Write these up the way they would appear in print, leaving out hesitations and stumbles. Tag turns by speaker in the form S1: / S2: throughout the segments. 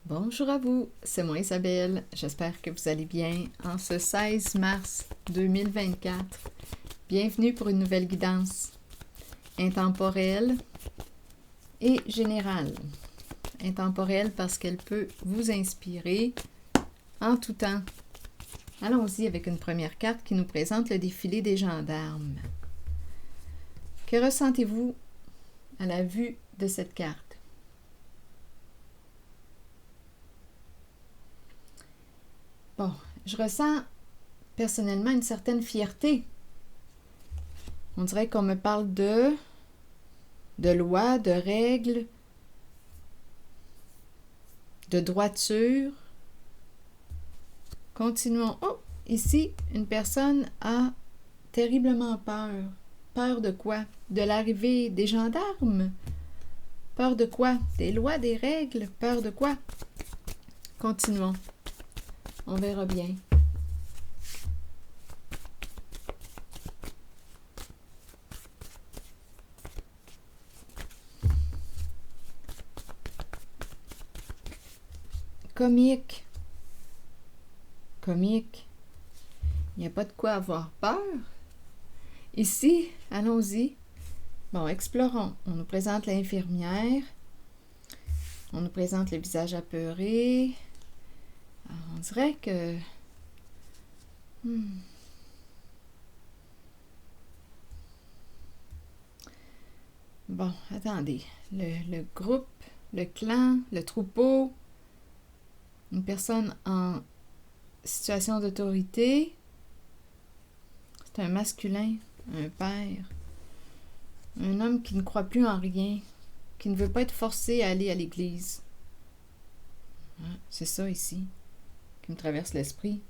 S1: Bonjour à vous, c'est moi Isabelle. J'espère que vous allez bien en ce 16 mars 2024. Bienvenue pour une nouvelle guidance intemporelle et générale. Intemporelle parce qu'elle peut vous inspirer en tout temps. Allons-y avec une première carte qui nous présente le défilé des gendarmes. Que ressentez-vous à la vue de cette carte? Bon, je ressens personnellement une certaine fierté. On dirait qu'on me parle de lois, de règles, de droiture. Continuons. Oh, ici, une personne a terriblement peur. Peur de quoi? De l'arrivée des gendarmes? Peur de quoi? Des lois, des règles? Peur de quoi? Continuons. On verra bien. Comique. Comique. Il n'y a pas de quoi avoir peur. Ici, allons-y. Bon, explorons. On nous présente l'infirmière. On nous présente le visage apeuré. Alors, on dirait que... Bon, attendez. Le groupe, le clan, le troupeau, une personne en situation d'autorité. C'est un masculin, un père. Un homme qui ne croit plus en rien, qui ne veut pas être forcé à aller à l'église. C'est ça ici qui me traverse l'esprit.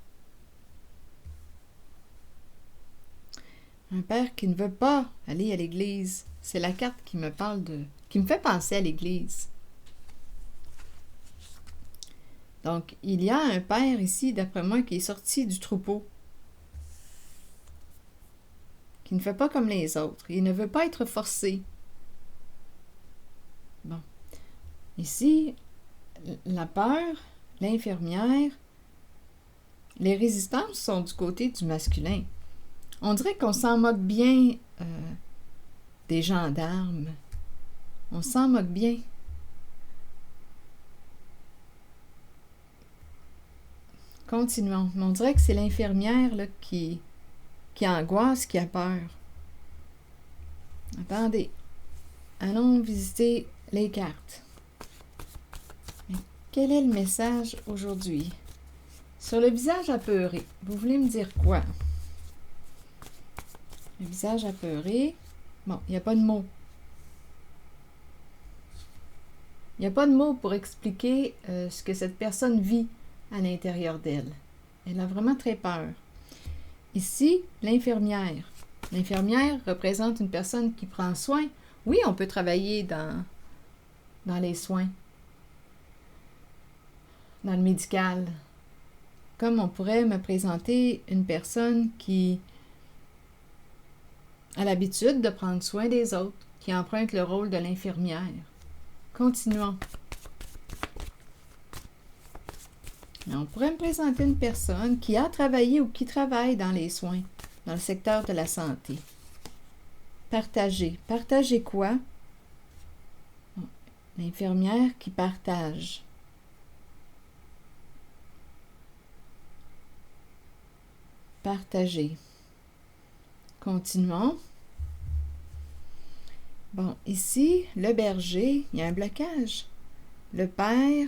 S1: Un père qui ne veut pas aller à l'église. C'est la carte qui me parle qui me fait penser à l'église. Donc, il y a un père ici, d'après moi, qui est sorti du troupeau. Qui ne fait pas comme les autres. Il ne veut pas être forcé. Bon. Ici, la peur, l'infirmière, les résistances sont du côté du masculin. On dirait qu'on s'en moque bien des gendarmes. On s'en moque bien. Continuons. On dirait que c'est l'infirmière là, qui angoisse, qui a peur. Attendez. Allons visiter les cartes. Mais quel est le message aujourd'hui? Sur le visage apeuré, vous voulez me dire quoi? Le visage apeuré. Bon, il n'y a pas de mots. Il n'y a pas de mots pour expliquer ce que cette personne vit à l'intérieur d'elle. Elle a vraiment très peur. Ici, l'infirmière. L'infirmière représente une personne qui prend soin. Oui, on peut travailler dans les soins, dans le médical. Comme on pourrait me présenter une personne qui a l'habitude de prendre soin des autres, qui emprunte le rôle de l'infirmière. Continuons. On pourrait me présenter une personne qui a travaillé ou qui travaille dans les soins, dans le secteur de la santé. Partager. Partager quoi? L'infirmière qui partage. Partager. Continuons. Bon, ici, le berger, il y a un blocage. Le père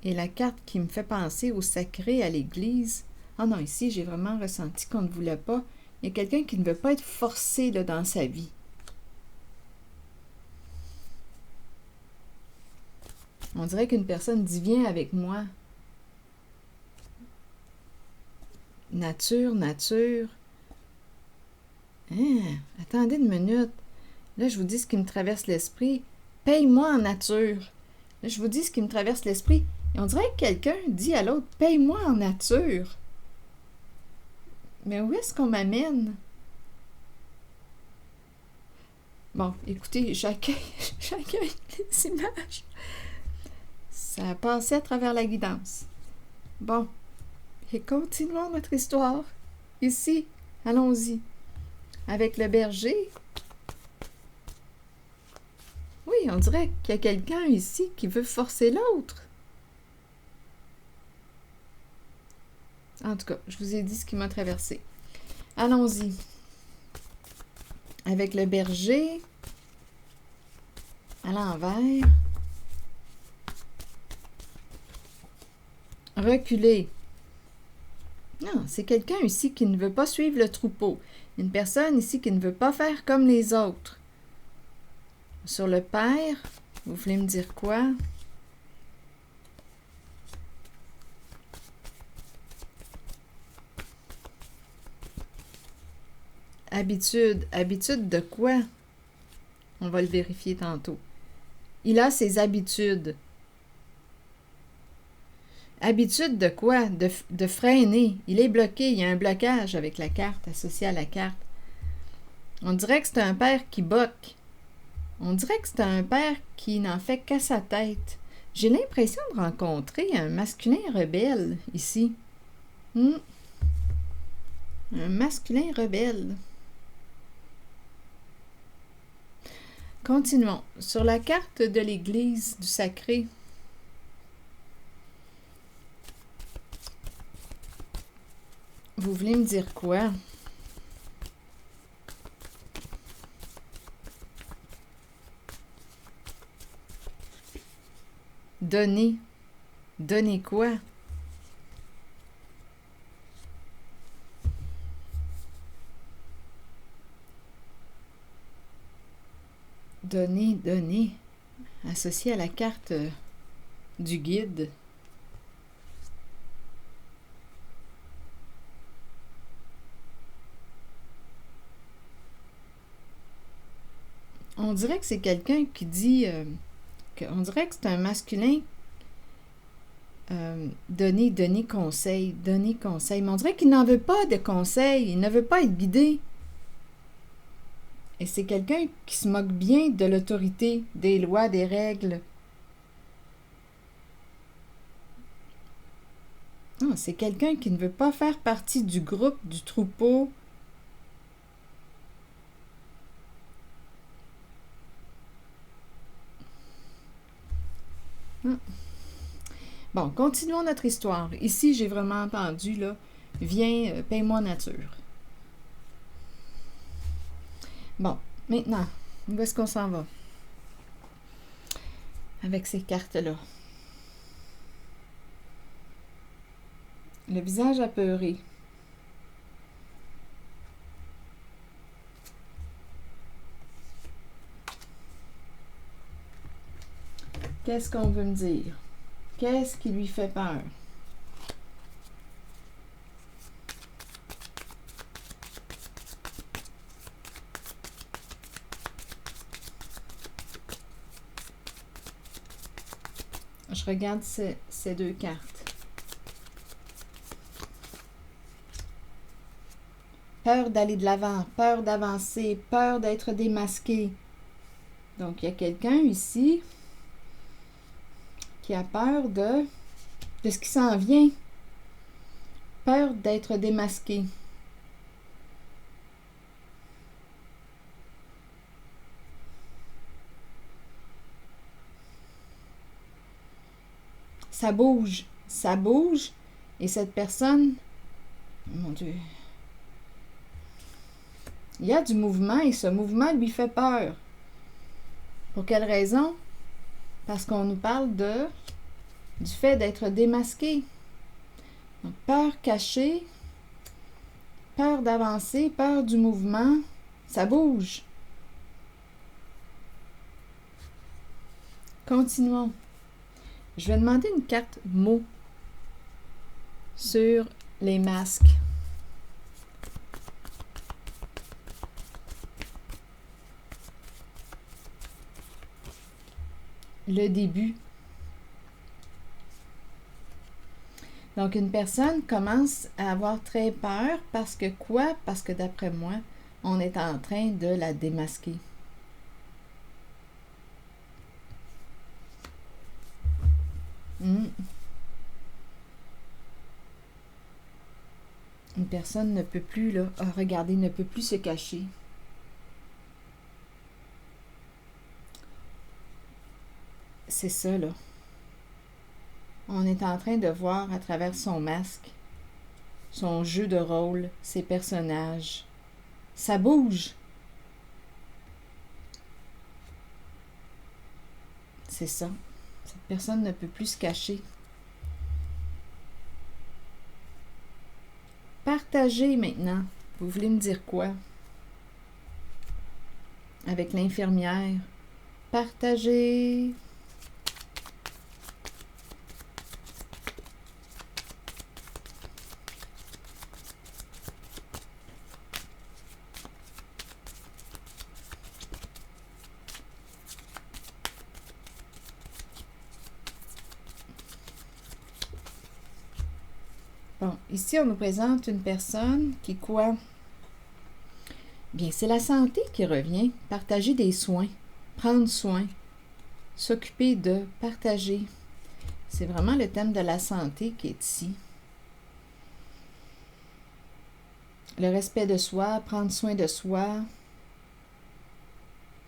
S1: et la carte qui me fait penser au sacré, à l'église. Ah non, ici, j'ai vraiment ressenti qu'on ne voulait pas. Il y a quelqu'un qui ne veut pas être forcé là, dans sa vie. On dirait qu'une personne dit « Viens avec moi ». Nature, nature. Hein? Attendez une minute. Là, je vous dis ce qui me traverse l'esprit. Paye-moi en nature. Là, je vous dis ce qui me traverse l'esprit. Et on dirait que quelqu'un dit à l'autre, paye-moi en nature. Mais où est-ce qu'on m'amène? Bon, écoutez, j'accueille les images. Ça a passé à travers la guidance. Bon, et continuons notre histoire. Ici, allons-y. Avec le berger. Oui, on dirait qu'il y a quelqu'un ici qui veut forcer l'autre. En tout cas, je vous ai dit ce qui m'a traversé. Allons-y. Avec le berger à l'envers. Reculer. Non, c'est quelqu'un ici qui ne veut pas suivre le troupeau. Une personne ici qui ne veut pas faire comme les autres. Sur le père, vous voulez me dire quoi? Habitude. Habitude de quoi? On va le vérifier tantôt. Il a ses habitudes. Habitude de quoi? De freiner. Il est bloqué. Il y a un blocage avec la carte, associée à la carte. On dirait que c'est un père qui boque. On dirait que c'est un père qui n'en fait qu'à sa tête. J'ai l'impression de rencontrer un masculin rebelle ici. Un masculin rebelle. Continuons. Sur la carte de l'Église du Sacré, vous voulez me dire quoi? Donner. Donner quoi? Donner, donner. Associé à la carte du guide. On dirait que c'est quelqu'un qui dit... on dirait que c'est un masculin. Donner conseil. Donner conseil. Mais on dirait qu'il n'en veut pas de conseil. Il ne veut pas être guidé. Et c'est quelqu'un qui se moque bien de l'autorité, des lois, des règles. Non, c'est quelqu'un qui ne veut pas faire partie du groupe, du troupeau. Bon, continuons notre histoire. Ici, j'ai vraiment entendu, là, viens, paye-moi nature. Bon, maintenant, où est-ce qu'on s'en va? Avec ces cartes-là. Le visage apeuré. Qu'est-ce qu'on veut me dire? Qu'est-ce qui lui fait peur? Je regarde ces deux cartes. Peur d'aller de l'avant, peur d'avancer, peur d'être démasqué. Donc, il y a quelqu'un ici qui a peur de ce qui s'en vient. Peur d'être démasqué. Ça bouge, et cette personne, mon Dieu, il y a du mouvement et ce mouvement lui fait peur. Pour quelle raison? Parce qu'on nous parle du fait d'être démasqué. Donc, peur cachée, peur d'avancer, peur du mouvement, ça bouge. Continuons. Je vais demander une carte mot sur les masques. Le début. Donc, une personne commence à avoir très peur parce que quoi? Parce que d'après moi, on est en train de la démasquer. Une personne ne peut plus, là, regardez, ne peut plus se cacher. C'est ça, là. On est en train de voir à travers son masque, son jeu de rôle, ses personnages. Ça bouge. C'est ça. Cette personne ne peut plus se cacher. Partagez maintenant. Vous voulez me dire quoi? Avec l'infirmière. Partagez. Bon, ici, on nous présente une personne qui, quoi? Bien, c'est la santé qui revient. Partager des soins, prendre soin, s'occuper de, partager. C'est vraiment le thème de la santé qui est ici. Le respect de soi, prendre soin de soi.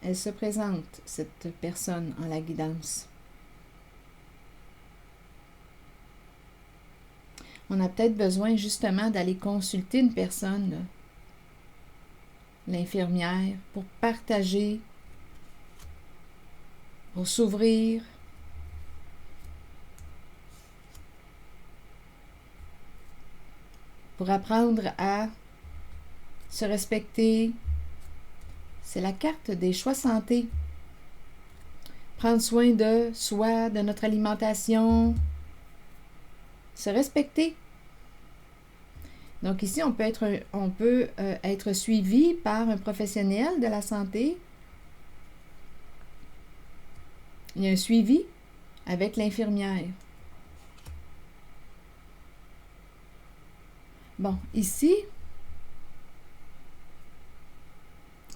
S1: Elle se présente, cette personne, en la guidance. On a peut-être besoin justement d'aller consulter une personne, là, l'infirmière, pour partager, pour s'ouvrir, pour apprendre à se respecter. C'est la carte des choix santé. Prendre soin de soi, de notre alimentation, se respecter. Donc ici, on peut être suivi par un professionnel de la santé. Il y a un suivi avec l'infirmière. Bon, ici,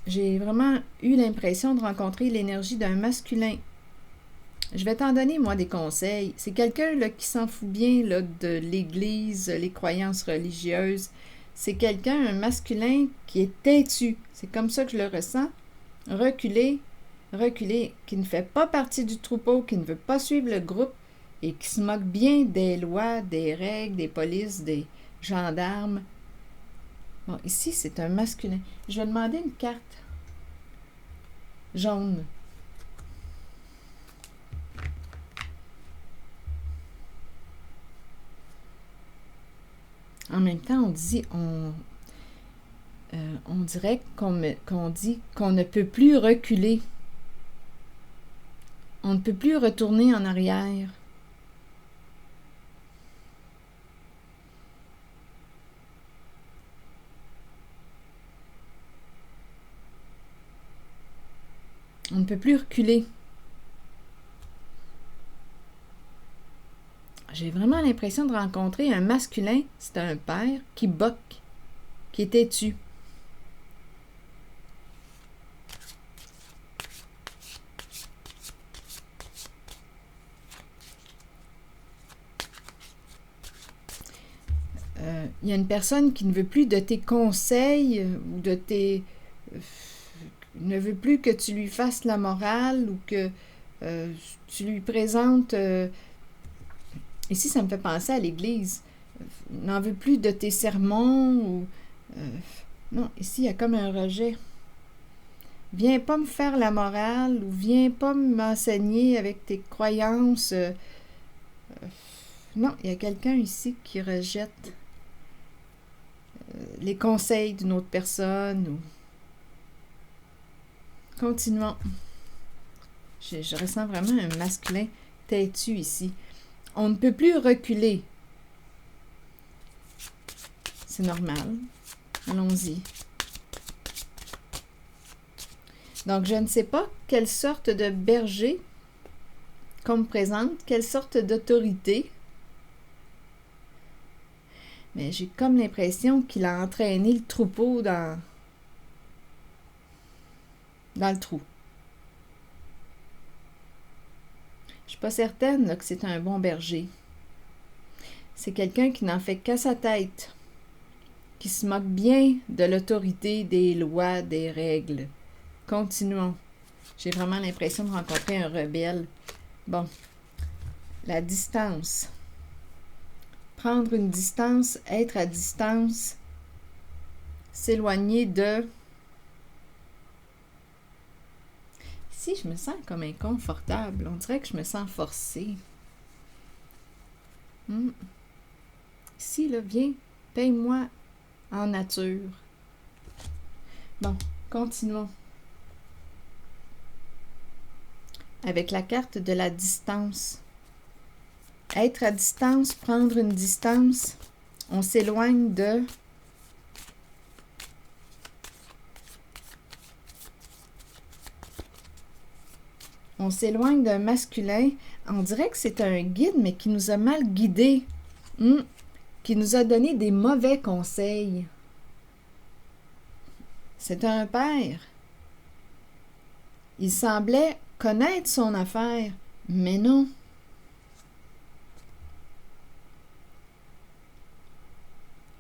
S1: j'ai vraiment eu l'impression de rencontrer l'énergie d'un masculin. Je vais t'en donner, moi, des conseils. C'est quelqu'un là, qui s'en fout bien là, de l'Église, les croyances religieuses. C'est quelqu'un, un masculin, qui est têtu. C'est comme ça que je le ressens. Reculé, qui ne fait pas partie du troupeau, qui ne veut pas suivre le groupe et qui se moque bien des lois, des règles, des polices, des gendarmes. Bon, ici, c'est un masculin. Je vais demander une carte jaune. En même temps, on dirait qu'on dit qu'on ne peut plus reculer. On ne peut plus retourner en arrière. On ne peut plus reculer. J'ai vraiment l'impression de rencontrer un masculin, c'est un père, qui boque, qui est têtu. Il y a une personne qui ne veut plus de tes conseils ou de tes... ne veut plus que tu lui fasses la morale ou que tu lui présentes... ici, ça me fait penser à l'Église. N'en veut plus de tes sermons ou... non, ici, il y a comme un rejet. Viens pas me faire la morale ou viens pas m'enseigner avec tes croyances. Non, il y a quelqu'un ici qui rejette les conseils d'une autre personne. Ou... Continuons. Je ressens vraiment un masculin têtu ici. On ne peut plus reculer. C'est normal. Allons-y. Donc, je ne sais pas quelle sorte de berger qu'on me présente, quelle sorte d'autorité. Mais j'ai comme l'impression qu'il a entraîné le troupeau dans le trou. Je ne suis pas certaine là, que c'est un bon berger. C'est quelqu'un qui n'en fait qu'à sa tête. qui se moque bien de l'autorité, des lois, des règles. Continuons. J'ai vraiment l'impression de rencontrer un rebelle. Bon, la distance. Prendre une distance, être à distance, s'éloigner de... Ici, je me sens comme inconfortable. On dirait que je me sens forcée. Ici, là, viens, paye-moi en nature. Bon, continuons. Avec la carte de la distance. Être à distance, prendre une distance, on s'éloigne de... On s'éloigne d'un masculin. On dirait que c'est un guide, mais qui nous a mal guidés. Qui nous a donné des mauvais conseils. C'est un père. Il semblait connaître son affaire, mais non.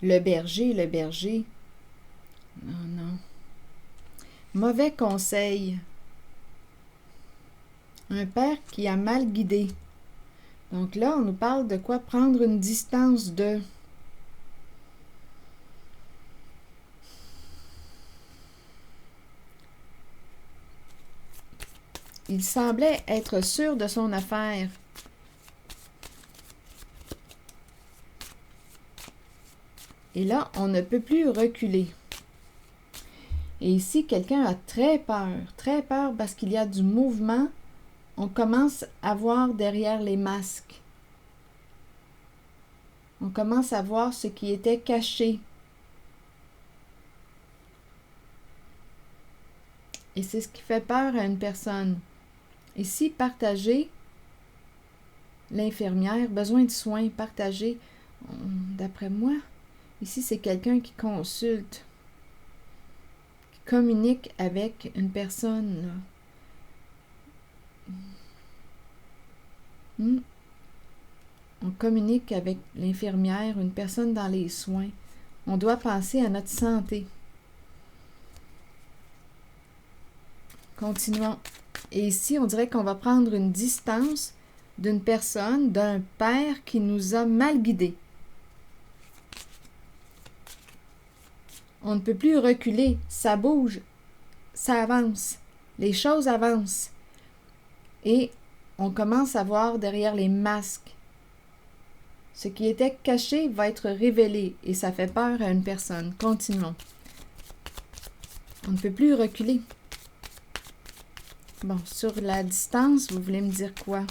S1: Le berger. Non. Mauvais conseil. Un père qui a mal guidé. Donc là, on nous parle de quoi? Prendre une distance de... Il semblait être sûr de son affaire. Et là, on ne peut plus reculer. Et ici, quelqu'un a très peur parce qu'il y a du mouvement. On commence à voir derrière les masques. On commence à voir ce qui était caché. Et c'est ce qui fait peur à une personne. Ici, partager, l'infirmière, besoin de soins, partager. D'après moi, ici, c'est quelqu'un qui consulte, qui communique avec une personne, là. On communique avec l'infirmière, une personne dans les soins. On doit penser à notre santé. Continuons. Et ici, on dirait qu'on va prendre une distance d'une personne, d'un père qui nous a mal guidés. On ne peut plus reculer. Ça bouge. Ça avance. Les choses avancent. Et on commence à voir derrière les masques. Ce qui était caché va être révélé et ça fait peur à une personne. Continuons. On ne peut plus reculer. Bon, sur la distance, vous voulez me dire quoi?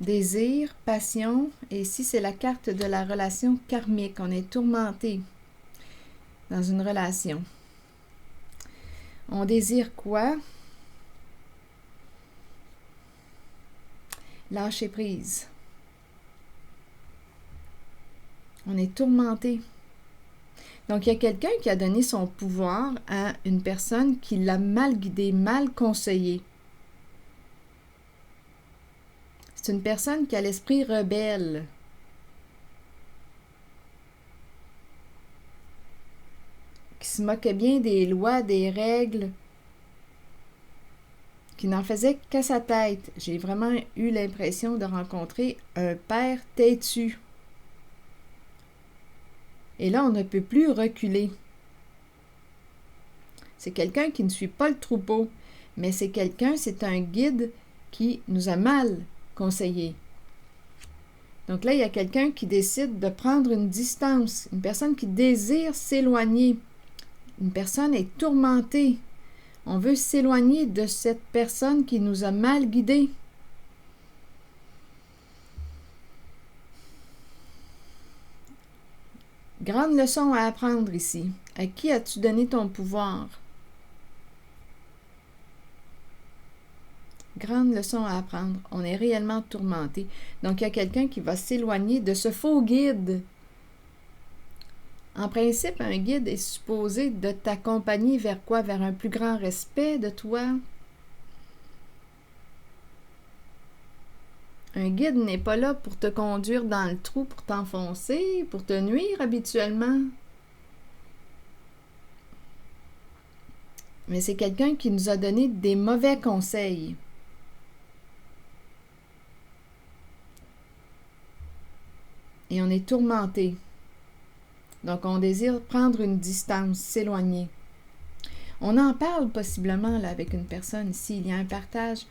S1: Désir, passion, et ici c'est la carte de la relation karmique. On est tourmenté dans une relation. On désire quoi? Lâcher prise. On est tourmenté. Donc, il y a quelqu'un qui a donné son pouvoir à une personne qui l'a mal guidé, mal conseillé. C'est une personne qui a l'esprit rebelle. Qui se moquait bien des lois, des règles, qui n'en faisait qu'à sa tête. J'ai vraiment eu l'impression de rencontrer un père têtu. Et là, on ne peut plus reculer. C'est quelqu'un qui ne suit pas le troupeau, mais c'est un guide qui nous a mal conseillés. Donc là, il y a quelqu'un qui décide de prendre une distance, une personne qui désire s'éloigner. Une personne est tourmentée. On veut s'éloigner de cette personne qui nous a mal guidés. Grande leçon à apprendre ici. À qui as-tu donné ton pouvoir? Grande leçon à apprendre. On est réellement tourmenté. Donc, il y a quelqu'un qui va s'éloigner de ce faux guide. En principe, un guide est supposé de t'accompagner vers quoi? Vers un plus grand respect de toi? Un guide n'est pas là pour te conduire dans le trou, pour t'enfoncer, pour te nuire habituellement. Mais c'est quelqu'un qui nous a donné des mauvais conseils. Et on est tourmenté. Donc, on désire prendre une distance, s'éloigner. On en parle possiblement là, avec une personne ici. Il y a un partage.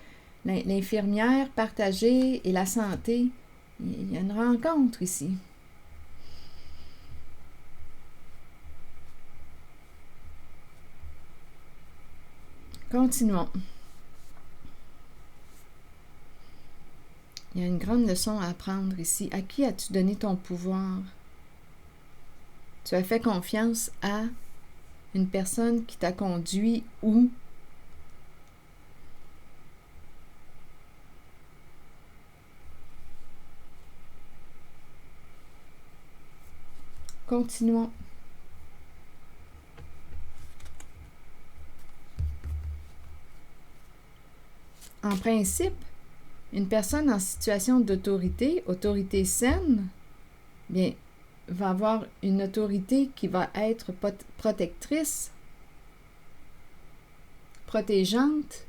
S1: L'infirmière partagée et la santé. Il y a une rencontre ici. Continuons. Il y a une grande leçon à apprendre ici. À qui as-tu donné ton pouvoir? Tu as fait confiance à une personne qui t'a conduit où? Continuons. En principe, une personne en situation d'autorité, autorité saine, bien, va avoir une autorité qui va être protectrice, protégeante.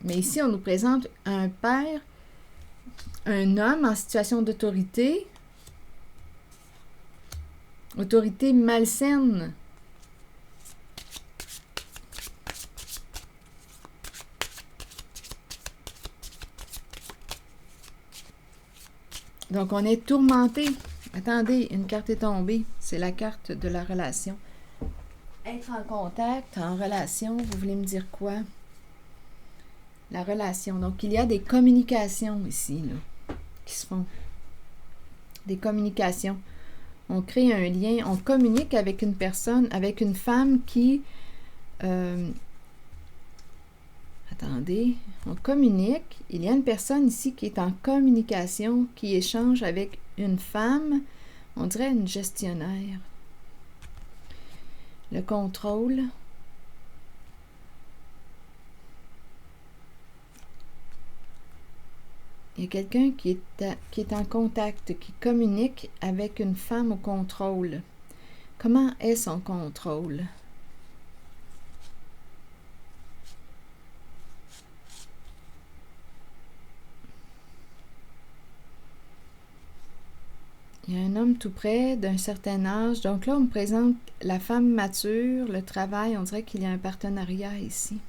S1: Mais ici, on nous présente un père, un homme en situation d'autorité, autorité malsaine. Donc, on est tourmenté. Attendez, une carte est tombée. C'est la carte de la relation. Être en contact, en relation, vous voulez me dire quoi? La relation. Donc, il y a des communications ici, là, qui se font. Des communications. On crée un lien, on communique avec une personne, avec une femme qui... attendez, on communique. Il y a une personne ici qui est en communication, qui échange avec une femme, on dirait une gestionnaire. Le contrôle. Il y a quelqu'un qui est en contact, qui communique avec une femme au contrôle. Comment est son contrôle? Il y a un homme tout près d'un certain âge. Donc là, on me présente la femme mature, le travail. On dirait qu'il y a un partenariat ici.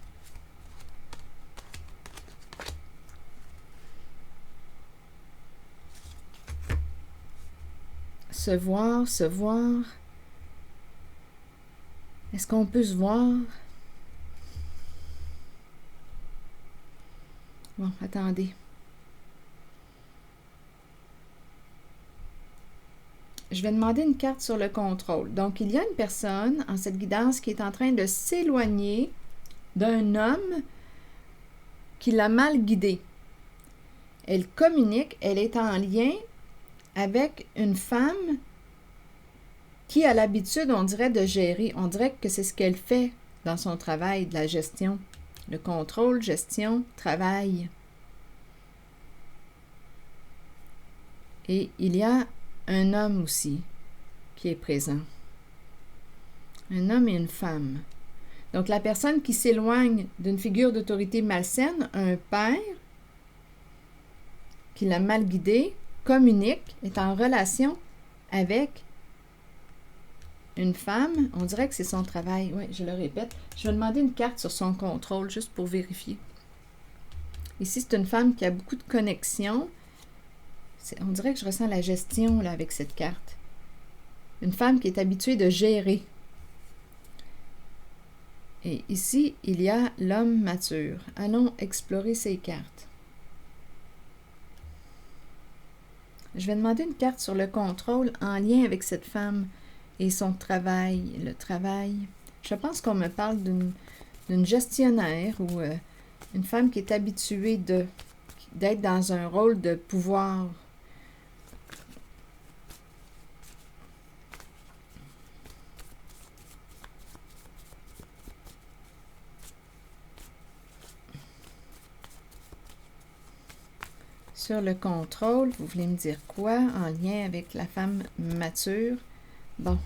S1: Se voir, se voir. Est-ce qu'on peut se voir? Bon, attendez. Je vais demander une carte sur le contrôle. Donc, il y a une personne en cette guidance qui est en train de s'éloigner d'un homme qui l'a mal guidée. Elle communique, elle est en lien avec une femme qui a l'habitude, on dirait, de gérer. On dirait que c'est ce qu'elle fait dans son travail, de la gestion. Le contrôle, gestion, travail. Et il y a un homme aussi qui est présent. Un homme et une femme. Donc, la personne qui s'éloigne d'une figure d'autorité malsaine, un père qui l'a mal guidé, communique, est en relation avec une femme. On dirait que c'est son travail. Oui, je le répète. Je vais demander une carte sur son contrôle, juste pour vérifier. Ici, c'est une femme qui a beaucoup de connexions. On dirait que je ressens la gestion là, avec cette carte. Une femme qui est habituée de gérer. Et ici, il y a l'homme mature. Allons explorer ces cartes. Je vais demander une carte sur le contrôle en lien avec cette femme et son travail. Le travail. Je pense qu'on me parle d'une gestionnaire ou une femme qui est habituée d'être dans un rôle de pouvoir. Sur le contrôle, vous voulez me dire quoi en lien avec la femme mature? Bon,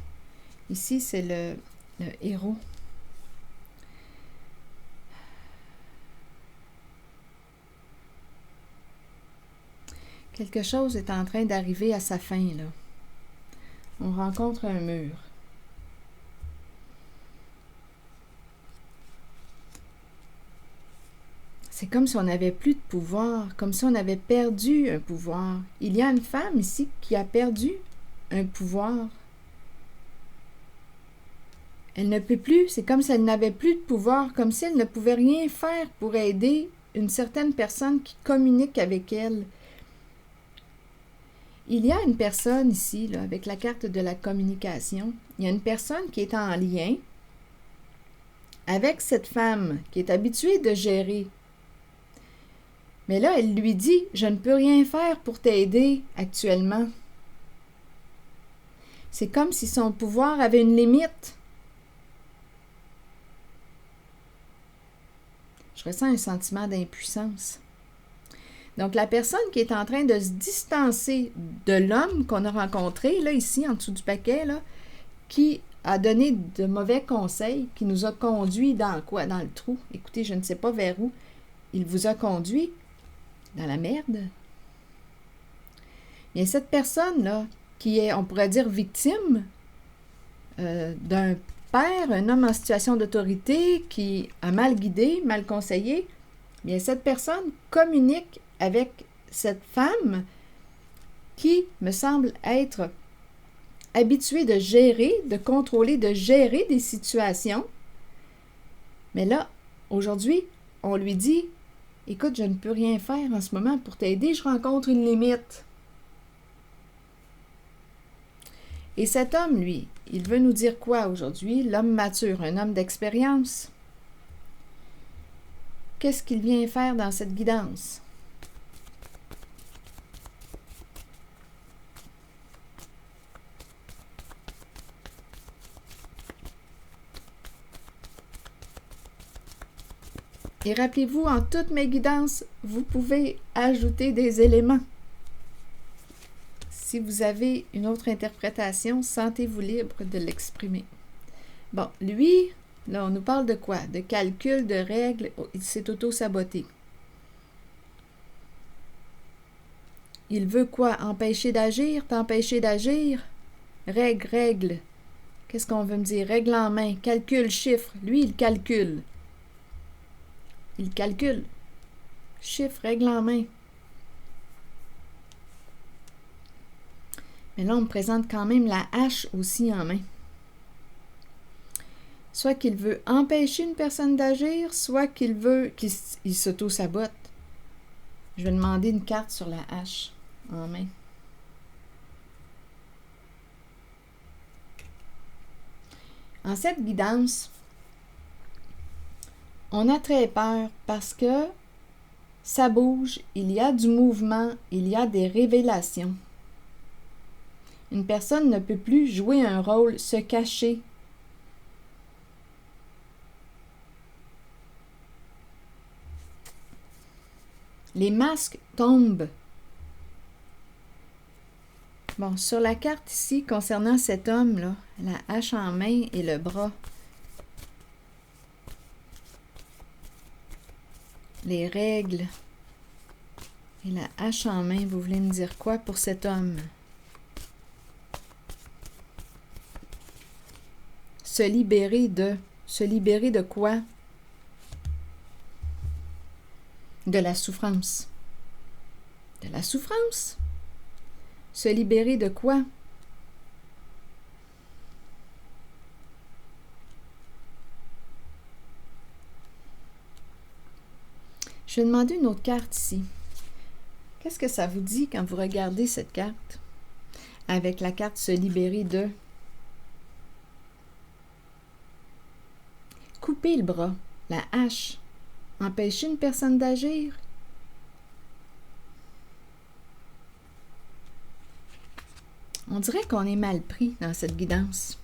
S1: ici, c'est le héros. Quelque chose est en train d'arriver à sa fin, là. On rencontre un mur. C'est comme si on n'avait plus de pouvoir, comme si on avait perdu un pouvoir. Il y a une femme ici qui a perdu un pouvoir. Elle ne peut plus, c'est comme si elle n'avait plus de pouvoir, comme si elle ne pouvait rien faire pour aider une certaine personne qui communique avec elle. Il y a une personne ici, là, avec la carte de la communication, il y a une personne qui est en lien avec cette femme qui est habituée de gérer. Mais là, elle lui dit, « Je ne peux rien faire pour t'aider actuellement. » C'est comme si son pouvoir avait une limite. Je ressens un sentiment d'impuissance. Donc, la personne qui est en train de se distancer de l'homme qu'on a rencontré, là, ici, en dessous du paquet, là, qui a donné de mauvais conseils, qui nous a conduits dans quoi? Dans le trou. Écoutez, je ne sais pas vers où. Il vous a conduit dans la merde. Bien, cette personne-là, qui est, on pourrait dire, victime d'un père, un homme en situation d'autorité qui a mal guidé, mal conseillé, bien, cette personne communique avec cette femme qui me semble être habituée de gérer, de contrôler, de gérer des situations. Mais là, aujourd'hui, on lui dit, « Écoute, je ne peux rien faire en ce moment pour t'aider, je rencontre une limite. » Et cet homme, lui, il veut nous dire quoi aujourd'hui? L'homme mature, un homme d'expérience. Qu'est-ce qu'il vient faire dans cette guidance? Et rappelez-vous, en toutes mes guidances, vous pouvez ajouter des éléments. Si vous avez une autre interprétation, sentez-vous libre de l'exprimer. Bon, lui, là, on nous parle de quoi? De calcul, de règles. Il s'est auto-saboté. Il veut quoi? Empêcher d'agir? T'empêcher d'agir? Règle. Qu'est-ce qu'on veut me dire? Règle en main. Calcul, chiffre. Lui, il calcule. Il calcule. Chiffre, règle en main. Mais là, on me présente quand même la hache aussi en main. Soit qu'il veut empêcher une personne d'agir, soit qu'il veut qu'il s'auto-sabote. Je vais demander une carte sur la hache en main. En cette guidance, on a très peur parce que ça bouge, il y a du mouvement, il y a des révélations. Une personne ne peut plus jouer un rôle, se cacher. Les masques tombent. Bon, sur la carte ici, concernant cet homme-là, la hache en main et le bras. Les règles et la hache en main, vous voulez me dire quoi pour cet homme? Se libérer de quoi? De la souffrance. De la souffrance? Se libérer de quoi? Je vais demander une autre carte ici. Qu'est-ce que ça vous dit quand vous regardez cette carte? Avec la carte se libérer de... Couper le bras, la hache, empêcher une personne d'agir. On dirait qu'on est mal pris dans cette guidance.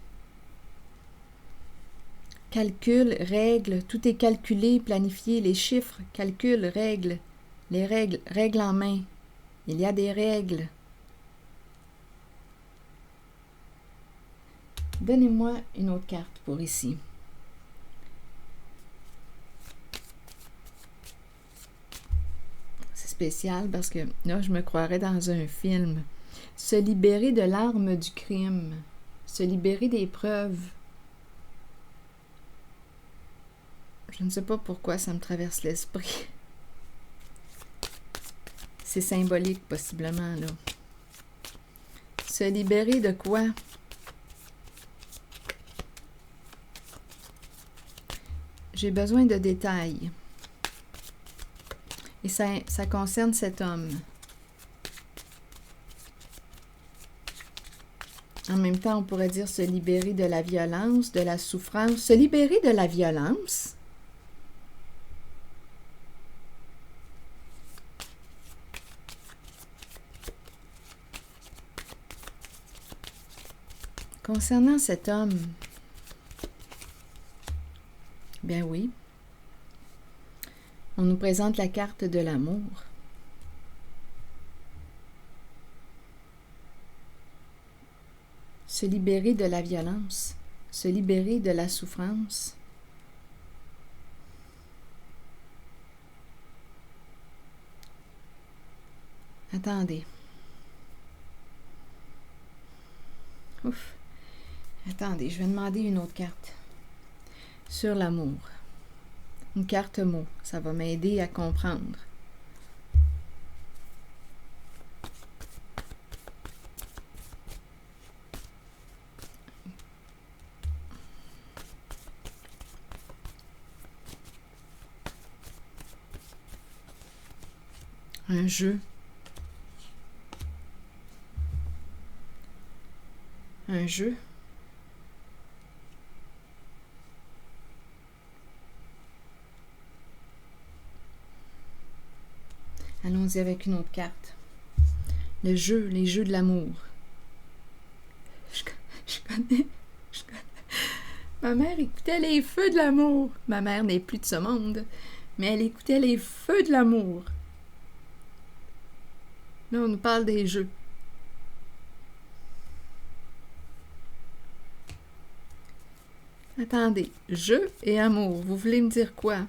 S1: Calcul, règles, tout est calculé, planifié, les chiffres, calcul, règles, les règles, règles en main. Il y a des règles. Donnez-moi une autre carte pour ici. C'est spécial parce que là, je me croirais dans un film. Se libérer de l'arme du crime. Se libérer des preuves. Je ne sais pas pourquoi ça me traverse l'esprit. C'est symbolique, possiblement, là. Se libérer de quoi? J'ai besoin de détails. Et ça concerne cet homme. En même temps, on pourrait dire se libérer de la violence, de la souffrance. Se libérer de la violence? Concernant cet homme, bien oui, on nous présente la carte de l'amour. Se libérer de la violence, se libérer de la souffrance. Attendez. Ouf. Attendez, je vais demander une autre carte. Sur l'amour. Une carte mot. Ça va m'aider à comprendre. Un jeu. Un jeu. Allons-y avec une autre carte. Le jeu, les jeux de l'amour. Je connais. Ma mère écoutait les feux de l'amour. Ma mère n'est plus de ce monde, mais elle écoutait les feux de l'amour. Là, on nous parle des jeux. Attendez, jeu et amour, vous voulez me dire quoi?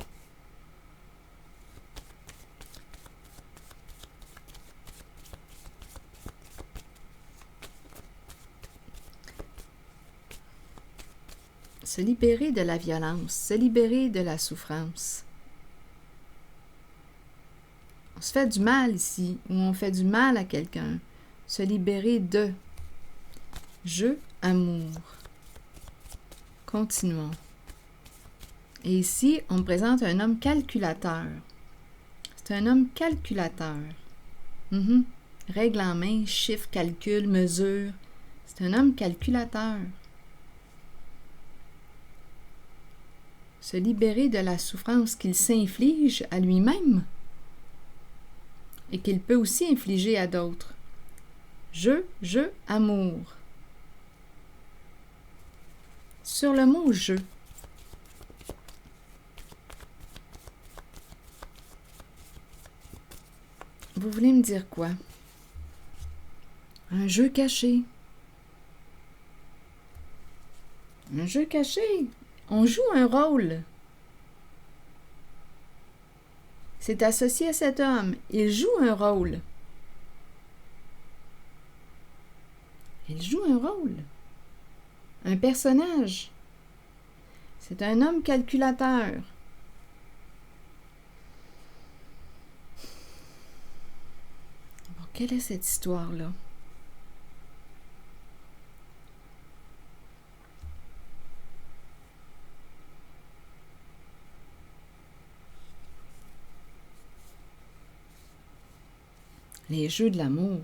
S1: Se libérer de la violence, se libérer de la souffrance. On se fait du mal ici, ou on fait du mal à quelqu'un. Se libérer de. Jeu, amour. Continuons. Et ici, on me présente un homme calculateur. C'est un homme calculateur. Règle en main, chiffre, calcul, mesure. C'est un homme calculateur. Se libérer de la souffrance qu'il s'inflige à lui-même et qu'il peut aussi infliger à d'autres. Jeu, amour. Sur le mot « jeu », vous voulez me dire quoi? Un jeu caché. Un jeu caché. On joue un rôle. C'est associé à cet homme. Il joue un rôle. Il joue un rôle. Un personnage. C'est un homme calculateur. Bon, quelle est cette histoire-là? Les jeux de l'amour.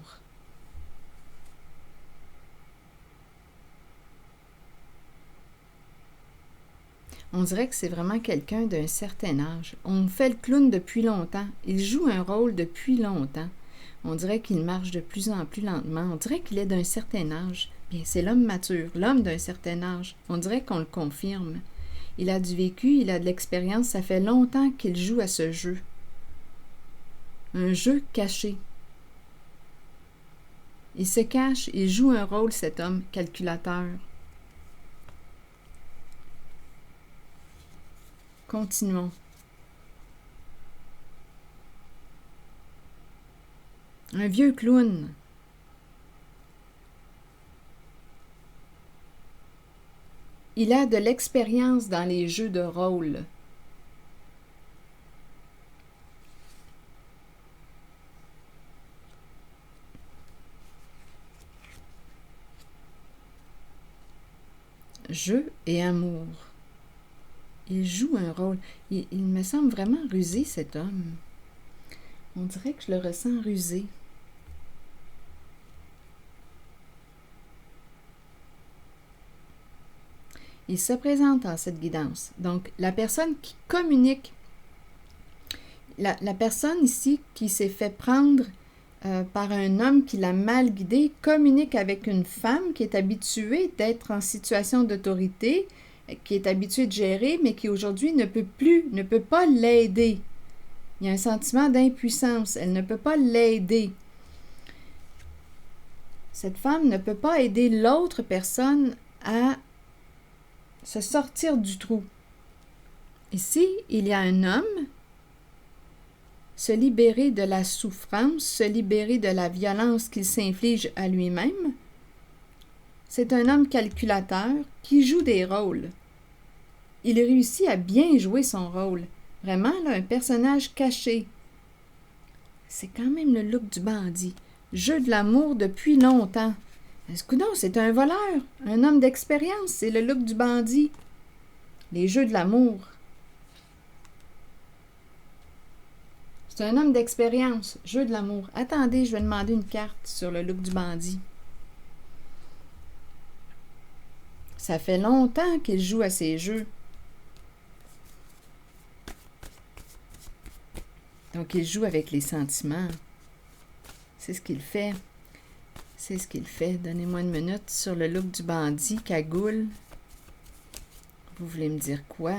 S1: On dirait que c'est vraiment quelqu'un d'un certain âge. On fait le clown depuis longtemps. Il joue un rôle depuis longtemps. On dirait qu'il marche de plus en plus lentement. On dirait qu'il est d'un certain âge. Bien, c'est l'homme mature, l'homme d'un certain âge. On dirait qu'on le confirme. Il a du vécu, il a de l'expérience. Ça fait longtemps qu'il joue à ce jeu. Un jeu caché. Il se cache, il joue un rôle, cet homme calculateur. Continuons. Un vieux clown. Il a de l'expérience dans les jeux de rôle. Jeu et amour. Il joue un rôle. Il me semble vraiment rusé, cet homme. On dirait que je le ressens rusé. Il se présente dans cette guidance. Donc, la personne qui communique, la personne ici qui s'est fait prendre par un homme qui l'a mal guidé, communique avec une femme qui est habituée d'être en situation d'autorité, qui est habituée de gérer, mais qui aujourd'hui ne peut pas l'aider. Il y a un sentiment d'impuissance. Elle ne peut pas l'aider. Cette femme ne peut pas aider l'autre personne à se sortir du trou. Ici, il y a un homme, se libérer de la souffrance, se libérer de la violence qu'il s'inflige à lui-même. C'est un homme calculateur qui joue des rôles. Il réussit à bien jouer son rôle. Vraiment, là, un personnage caché. C'est quand même le look du bandit. Jeu de l'amour depuis longtemps. Est-ce que non, c'est un voleur, un homme d'expérience, c'est le look du bandit. Les jeux de l'amour. C'est un homme d'expérience, jeu de l'amour. Attendez, je vais demander une carte sur le look du bandit. Ça fait longtemps qu'il joue à ces jeux. Donc, il joue avec les sentiments. C'est ce qu'il fait. C'est ce qu'il fait. Donnez-moi une minute sur le look du bandit, cagoule. Vous voulez me dire quoi?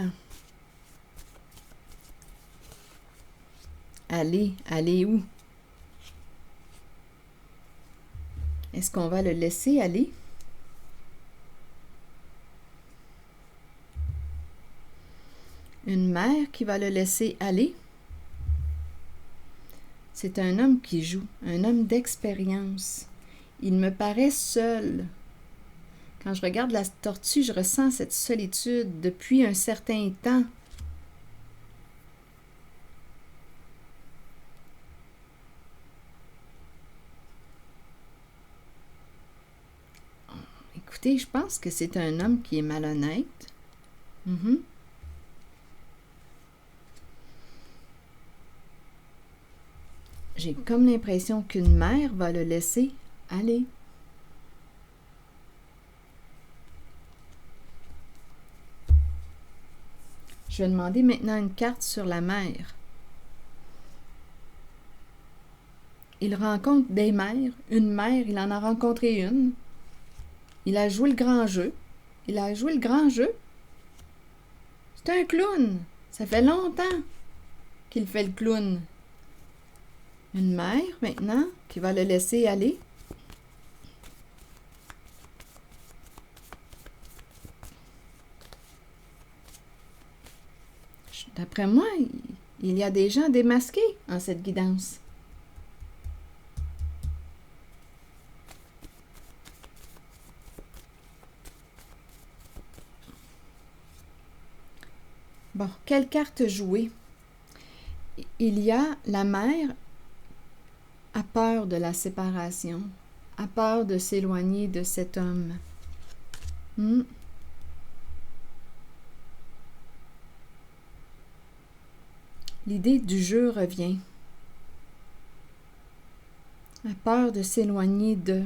S1: Aller où? Est-ce qu'on va le laisser aller? Une mère qui va le laisser aller? C'est un homme qui joue, un homme d'expérience. Il me paraît seul. Quand je regarde la tortue, je ressens cette solitude depuis un certain temps. Écoutez, je pense que c'est un homme qui est malhonnête. J'ai comme l'impression qu'une mère va le laisser aller. Je vais demander maintenant une carte sur la mère. Il rencontre des mères. Une mère, il en a rencontré une. Il a joué le grand jeu. C'est un clown. Ça fait longtemps qu'il fait le clown. Une mère, maintenant, qui va le laisser aller. D'après moi, il y a des gens démasqués en cette guidance. Bon, quelle carte jouer? Il y a la mère a peur de la séparation, a peur de s'éloigner de cet homme. L'idée du jeu revient. A peur de s'éloigner de.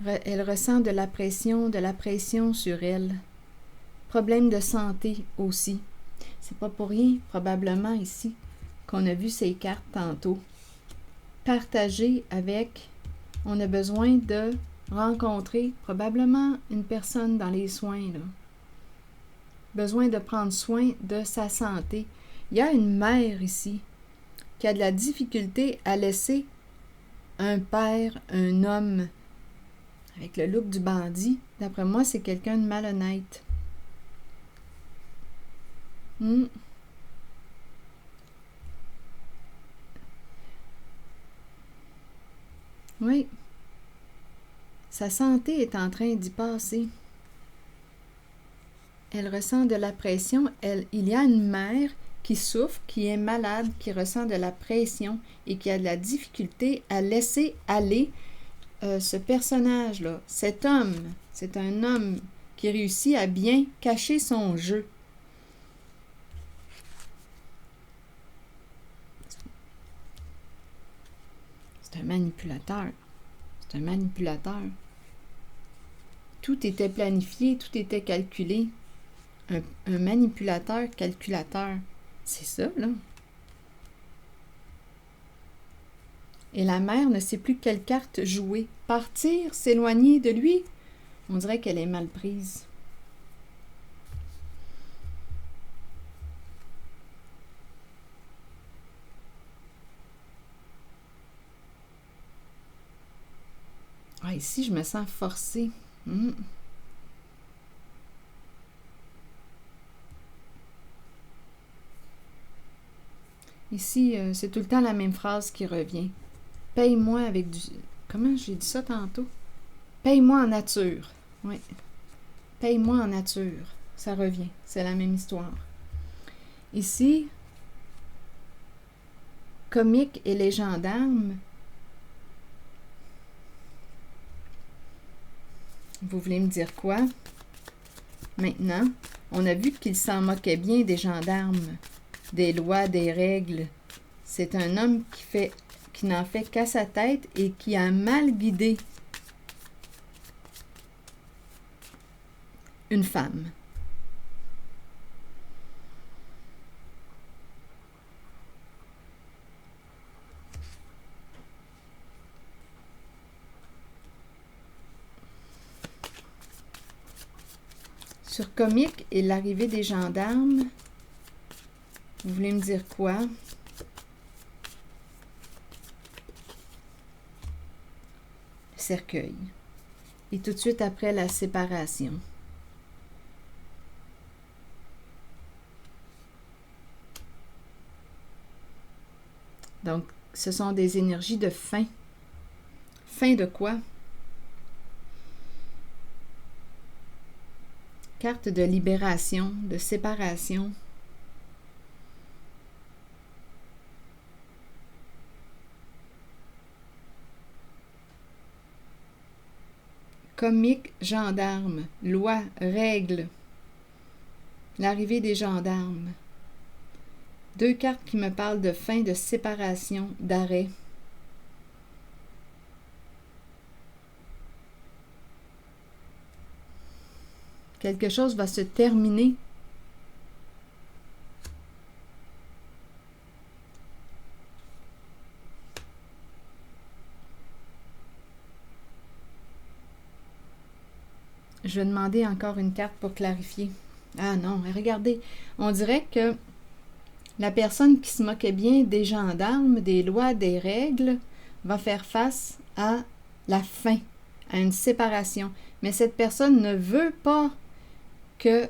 S1: Elle ressent de la pression sur elle. Problème de santé aussi. C'est pas pour rien, probablement, ici, qu'on a vu ces cartes tantôt. Partager avec, on a besoin de rencontrer probablement une personne dans les soins, là. Besoin de prendre soin de sa santé. Il y a une mère ici qui a de la difficulté à laisser un père, un homme avec le look du bandit. D'après moi, c'est quelqu'un de malhonnête. Oui. Sa santé est en train d'y passer. Elle ressent de la pression. Il y a une mère qui souffre, qui est malade, qui ressent de la pression et qui a de la difficulté à laisser aller ce personnage-là. Cet homme, c'est un homme qui réussit à bien cacher son jeu. C'est un manipulateur. C'est un manipulateur. Tout était planifié, tout était calculé. Un manipulateur, calculateur. C'est ça, là. Et la mère ne sait plus quelle carte jouer. Partir, s'éloigner de lui. On dirait qu'elle est mal prise. Ah, ici, je me sens forcée. Ici, c'est tout le temps la même phrase qui revient. Paye-moi avec du... Comment j'ai dit ça tantôt? Paye-moi en nature. Oui. Paye-moi en nature. Ça revient. C'est la même histoire. Ici, comique et les gendarmes. Vous voulez me dire quoi? Maintenant, on a vu qu'il s'en moquait bien des gendarmes, des lois, des règles. C'est un homme qui n'en fait qu'à sa tête et qui a mal guidé une femme. Sur comique et l'arrivée des gendarmes, vous voulez me dire quoi? Cercueil. Et tout de suite après la séparation. Donc, ce sont des énergies de fin. Fin de quoi? Carte de libération, de séparation. Comique, gendarme, loi, règle. L'arrivée des gendarmes. Deux cartes qui me parlent de fin, de séparation, d'arrêt. Quelque chose va se terminer. Je vais demander encore une carte pour clarifier. Ah non, regardez, on dirait que la personne qui se moquait bien des gendarmes, des lois, des règles, va faire face à la fin, à une séparation. Mais cette personne ne veut pas que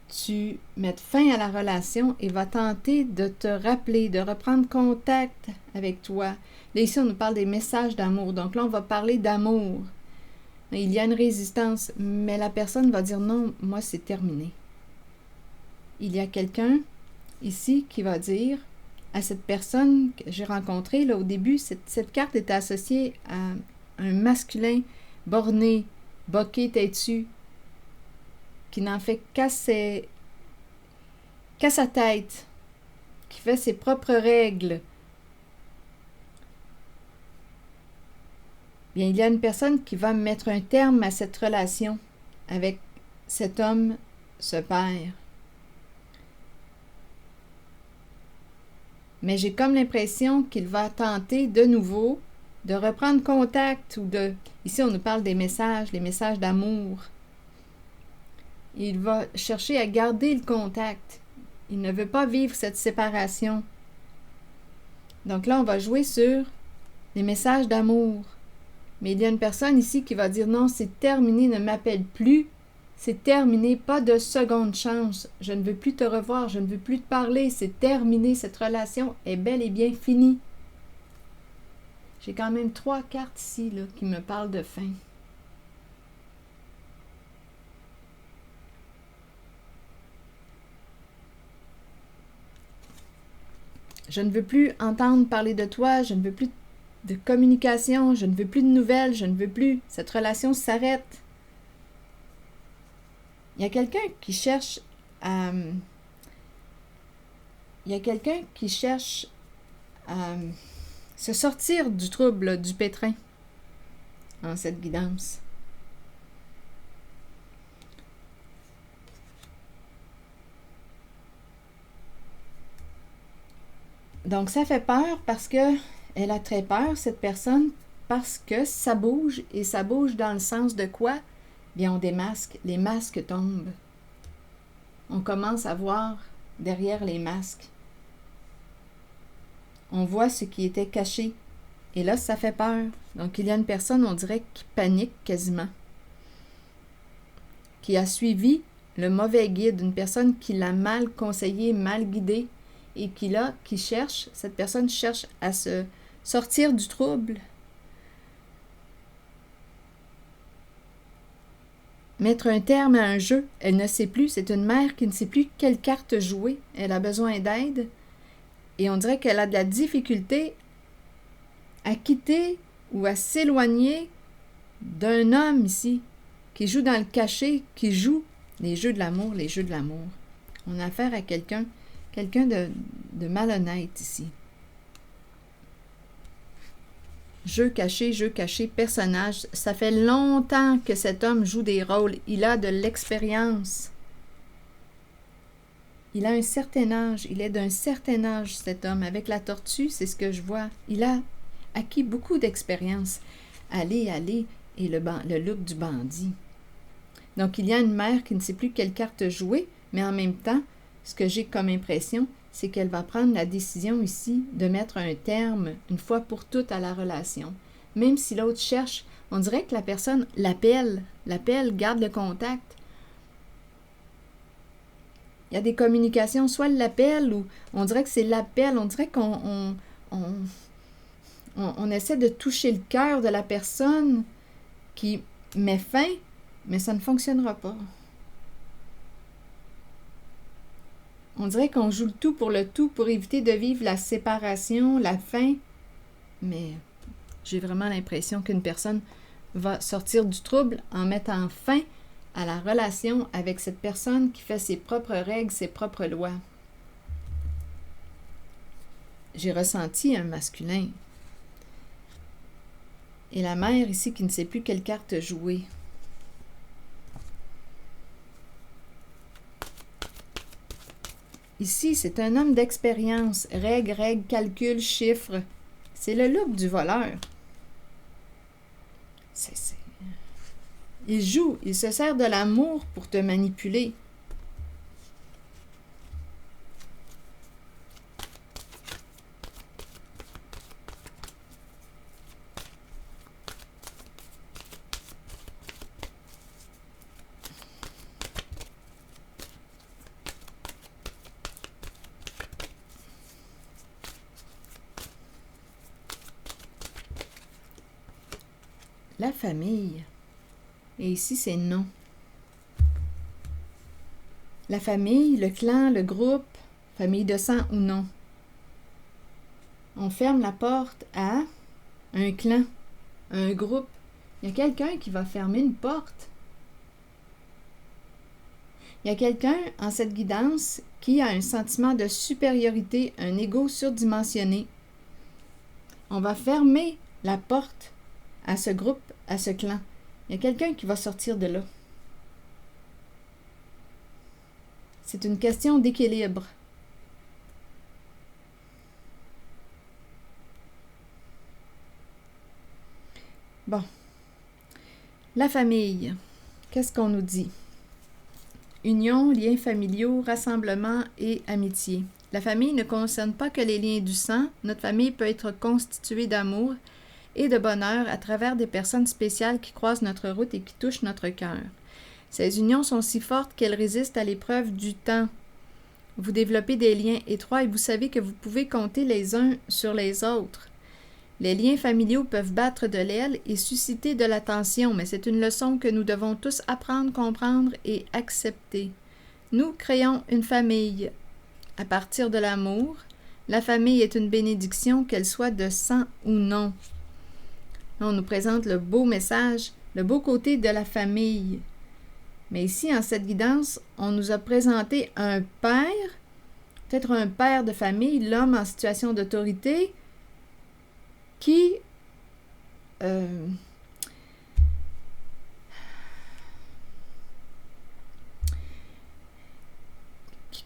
S1: tu mettes fin à la relation et va tenter de te rappeler, de reprendre contact avec toi. Là, ici, on nous parle des messages d'amour. Donc là, on va parler d'amour. Il y a une résistance, mais la personne va dire non, moi, c'est terminé. Il y a quelqu'un ici qui va dire à cette personne que j'ai rencontrée, là, au début, cette carte était associée à un masculin borné, boqué, têtu, qui n'en fait qu'à sa tête, qui fait ses propres règles. Bien, il y a une personne qui va mettre un terme à cette relation avec cet homme, ce père. Mais j'ai comme l'impression qu'il va tenter de nouveau de reprendre contact ou de... Ici, on nous parle des messages, les messages d'amour. Il va chercher à garder le contact. Il ne veut pas vivre cette séparation. Donc là, on va jouer sur les messages d'amour. Mais il y a une personne ici qui va dire non, c'est terminé, ne m'appelle plus. C'est terminé, pas de seconde chance. Je ne veux plus te revoir, je ne veux plus te parler. C'est terminé, cette relation est bel et bien finie. J'ai quand même 3 cartes ici là, qui me parlent de fin. Je ne veux plus entendre parler de toi, je ne veux plus de communication, je ne veux plus de nouvelles, je ne veux plus. Cette relation s'arrête. Il y a quelqu'un qui cherche à... Il y a quelqu'un qui cherche à se sortir du trouble, du pétrin, en cette guidance. Donc, ça fait peur parce que elle a très peur, cette personne, parce que ça bouge, et ça bouge dans le sens de quoi? Bien, on démasque, les masques tombent. On commence à voir derrière les masques. On voit ce qui était caché. Et là, ça fait peur. Donc, il y a une personne, on dirait, qui panique quasiment, qui a suivi le mauvais guide, une personne qui l'a mal conseillé, mal guidé, et qui cherche, cette personne cherche à se sortir du trouble, mettre un terme à un jeu. Elle ne sait plus, c'est une mère qui ne sait plus quelle carte jouer. Elle a besoin d'aide, et on dirait qu'elle a de la difficulté à quitter ou à s'éloigner d'un homme ici, qui joue dans le cachet, qui joue les jeux de l'amour, les jeux de l'amour. On a affaire à quelqu'un de malhonnête ici. Jeu caché, personnage. Ça fait longtemps que cet homme joue des rôles. Il a de l'expérience. Il a un certain âge. Il est d'un certain âge, cet homme. Avec la tortue, c'est ce que je vois. Il a acquis beaucoup d'expérience. Aller, et le look du bandit. Donc, il y a une mère qui ne sait plus quelle carte jouer, mais en même temps, ce que j'ai comme impression, c'est qu'elle va prendre la décision ici de mettre un terme, une fois pour toutes, à la relation. Même si l'autre cherche, on dirait que la personne l'appelle, garde le contact. Il y a des communications, soit elle l'appelle, ou on dirait que c'est l'appel, on dirait qu'on essaie de toucher le cœur de la personne qui met fin, mais ça ne fonctionnera pas. On dirait qu'on joue le tout pour éviter de vivre la séparation, la fin, mais j'ai vraiment l'impression qu'une personne va sortir du trouble en mettant fin à la relation avec cette personne qui fait ses propres règles, ses propres lois. J'ai ressenti un masculin. Et la mère ici qui ne sait plus quelle carte jouer. Ici, c'est un homme d'expérience. Règles, calcul, chiffres. C'est le look du voleur. Il joue, il se sert de l'amour pour te manipuler. La famille. Et ici, c'est non. La famille, le clan, le groupe, famille de sang ou non. On ferme la porte à un clan, un groupe. Il y a quelqu'un qui va fermer une porte. Il y a quelqu'un en cette guidance qui a un sentiment de supériorité, un ego surdimensionné. On va fermer la porte à ce groupe, à ce clan. Il y a quelqu'un qui va sortir de là. C'est une question d'équilibre. Bon. La famille. Qu'est-ce qu'on nous dit? Union, liens familiaux, rassemblement et amitié. La famille ne concerne pas que les liens du sang. Notre famille peut être constituée d'amour, et de bonheur à travers des personnes spéciales qui croisent notre route et qui touchent notre cœur. Ces unions sont si fortes qu'elles résistent à l'épreuve du temps. Vous développez des liens étroits et vous savez que vous pouvez compter les uns sur les autres. Les liens familiaux peuvent battre de l'aile et susciter de la tension, mais c'est une leçon que nous devons tous apprendre, comprendre et accepter. Nous créons une famille à partir de l'amour. La famille est une bénédiction, qu'elle soit de sang ou non. On nous présente le beau message, le beau côté de la famille. Mais ici, en cette guidance, on nous a présenté un père, peut-être un père de famille, l'homme en situation d'autorité, qui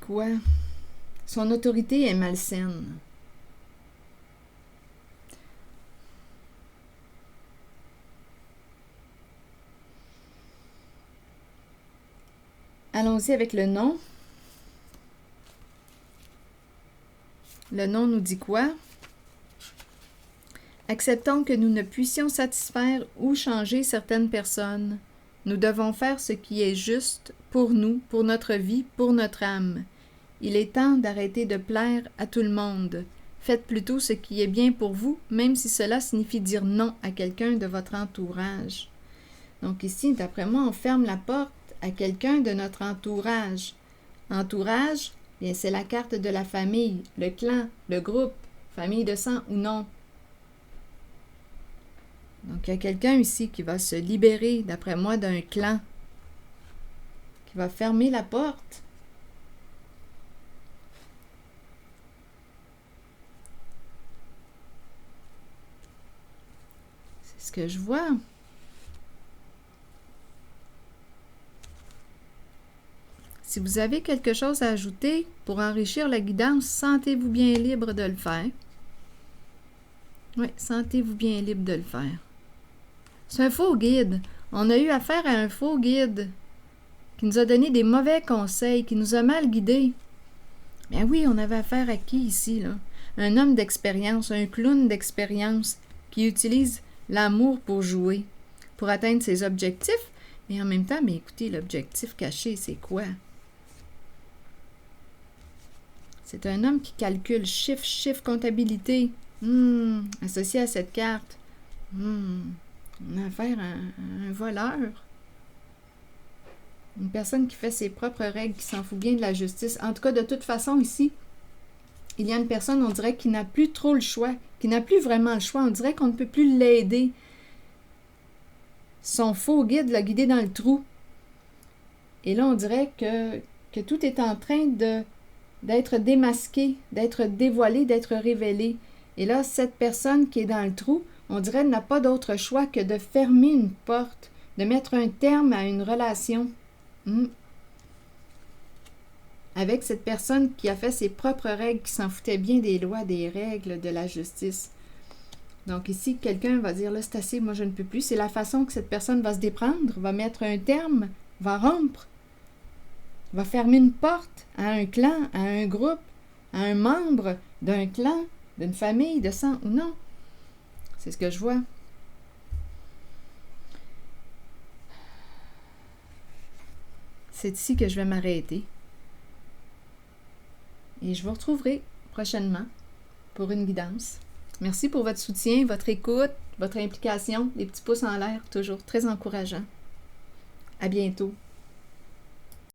S1: quoi? Son autorité est malsaine. Allons-y avec le nom. Le nom nous dit quoi? Acceptons que nous ne puissions satisfaire ou changer certaines personnes. Nous devons faire ce qui est juste pour nous, pour notre vie, pour notre âme. Il est temps d'arrêter de plaire à tout le monde. Faites plutôt ce qui est bien pour vous, même si cela signifie dire non à quelqu'un de votre entourage. Donc ici, d'après moi, on ferme la porte à quelqu'un de notre entourage. Entourage, bien, c'est la carte de la famille, le clan, le groupe, famille de sang ou non. Donc il y a quelqu'un ici qui va se libérer, d'après moi, d'un clan, qui va fermer la porte. C'est ce que je vois. Si vous avez quelque chose à ajouter pour enrichir la guidance, sentez-vous bien libre de le faire. Oui, sentez-vous bien libre de le faire. C'est un faux guide. On a eu affaire à un faux guide qui nous a donné des mauvais conseils, qui nous a mal guidés. Ben oui, on avait affaire à qui ici, là? Un homme d'expérience, un clown d'expérience qui utilise l'amour pour jouer, pour atteindre ses objectifs. Et en même temps, mais écoutez, l'objectif caché, c'est quoi? C'est un homme qui calcule chiffre, comptabilité. Associé à cette carte. On a affaire à un voleur. Une personne qui fait ses propres règles, qui s'en fout bien de la justice. En tout cas, de toute façon, ici, il y a une personne, on dirait, qui n'a plus trop le choix, qui n'a plus vraiment le choix. On dirait qu'on ne peut plus l'aider. Son faux guide l'a guidé dans le trou. Et là, on dirait que tout est en train d'être démasqué, d'être dévoilé, d'être révélé. Et là, cette personne qui est dans le trou, on dirait, n'a pas d'autre choix que de fermer une porte, de mettre un terme à une relation. Avec cette personne qui a fait ses propres règles, qui s'en foutait bien des lois, des règles, de la justice. Donc ici, quelqu'un va dire, là, c'est assez, moi je ne peux plus. C'est la façon que cette personne va se déprendre, va mettre un terme, va rompre, va fermer une porte à un clan, à un groupe, à un membre d'un clan, d'une famille, de sang ou non. C'est ce que je vois. C'est ici que je vais m'arrêter. Et je vous retrouverai prochainement pour une guidance. Merci pour votre soutien, votre écoute, votre implication, les petits pouces en l'air, toujours très encourageants. À bientôt.